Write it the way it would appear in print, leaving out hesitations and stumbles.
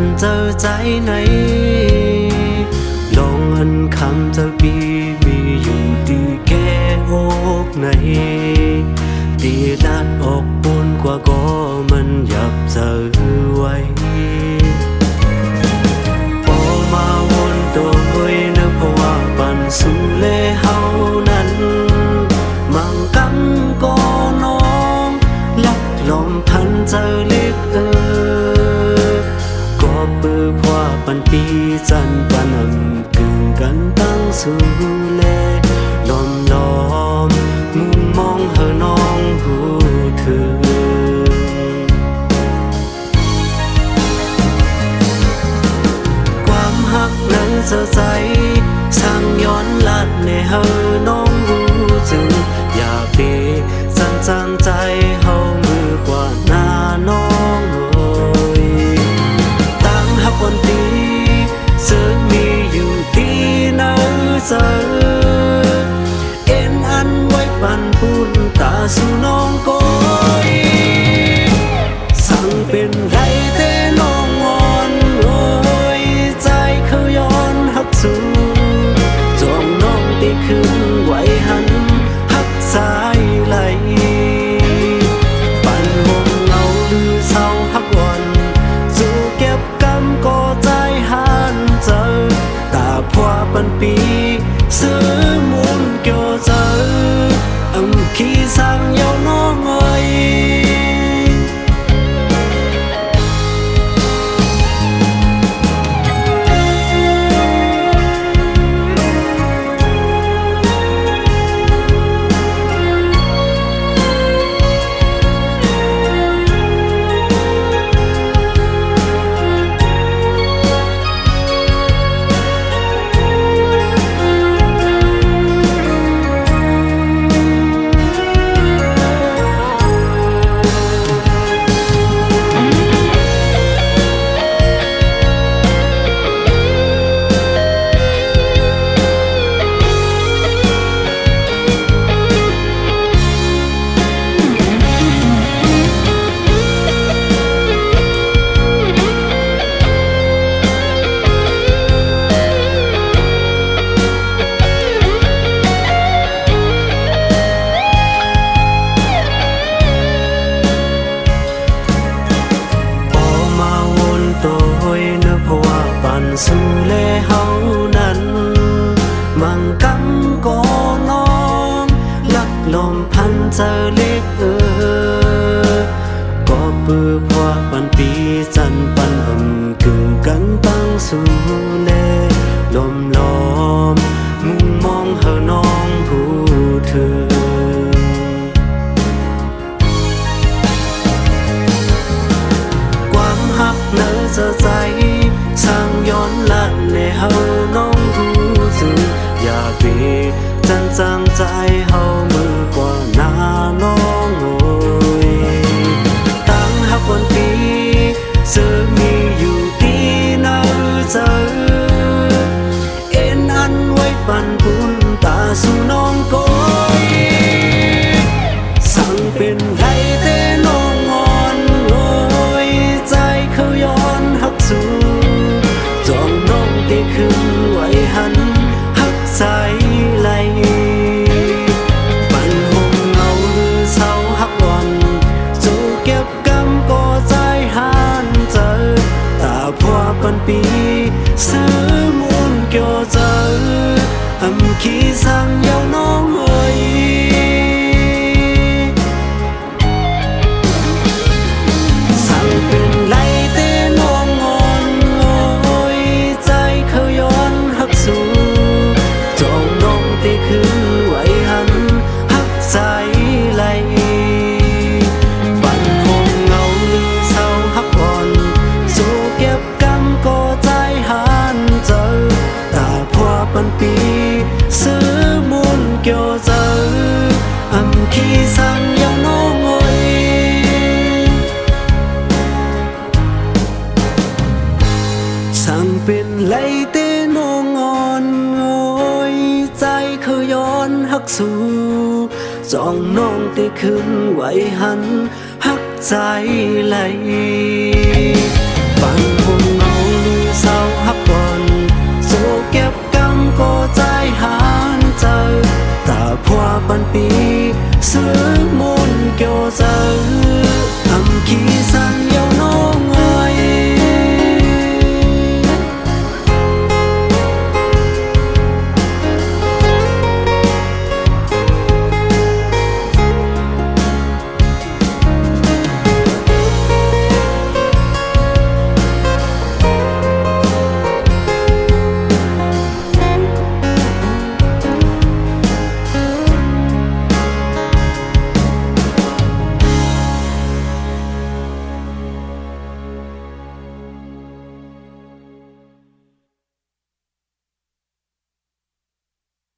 นเจอใจไหนลองอันคำเจอปีมีอยู่ดีแก่อกไหนตีนัดออกบุญกว่าก็มันหยับเจอไว้พอมาวนตัวเฮ้ยนึกเพราะว่าปันสุเลเฮานั้นมังกำก็น้องลักลมพันเจอเล็กก็ปือพว่าปันปีจันปันกึ่งกันตั้งสุเลลมล้อมมุมมองเฮอน้องหูถึงความหักนั้นเจอใจสร้างย้อนลัดในเฮอน้องรู้จึงอย่าเปจันจางใจเฮามือกว่าหน้าน้องตั้งหักวันตีซึ่งมีอยู่ที่ไหนเจอเอ็นอันไว้ปันปุนตาสู่น้องก้อยสั่งเป็นไรแต่น้องอ่อนโอยใจเขาย้อนหักสู่จองน้องได้ขึ้นไหวหันหักสายไหลปันวงเงาหรือเศร้าหักวันสู่เก็บกำก็ใจหันเจอตาพว่าปันปีซื้อมุนเกี่ยวเจอขี้สั่งยาวน้องเอ้ยสู่เลเฮานั้นมังกำก็น้องลักลมพันเจอเล็กก็ปือพว่าปันปีจันปันกึ่งกันตั้งสู่เลลมล้อมมุมมองเฮอน้องผู้ถึงความหักเนอเจอใจสร้างย้อนลัดในเฮาน้องรู้สึกอย่าเปจันจางใจเฮามือกว่าหน้าน้องโอยตั้งหักวันปีซึ่งมีอยู่ที่ไหนเจอเอ็นอันไว้ปันปุนตาสู่น้องก้อยสั่งเป็นไรแต่น้องอ่อนโอยใจเขาย้อนหักสู่จองน้องได้ขึ้นไหวหันหักใจไหลปันหงเงาหรือเศร้าหักวันสู่เก็บกำก็ใจหันเจอตาพว่าปันปีซื้อมุนเกี่ยวเจอขี้สั่งยาวน้องเอ้ยสั่งเป็นไรแต่น้องอ่อนโอยใจเขาย้อนหักสู่จองน้องได้ขึ้นไหวหันหักใจไหลปันหงเงาหรือเศร้าหักอ่อนสู่เก็บกำก็ใจหันเจอตาพว่าปันปีซื้อมุนเกี่ยวเจอขี้สั่งยาวน้องเอ้ยสั่งเป็นไรแต่น้องอ่อนโอยใจเขาย้อนหักสู่จองน้องได้ขึ้นไหวหันหักใจไหลปันหงเงา ฮักบอนโซเก็บกำก็ใจหานเจอตาพัวปันปีเสือ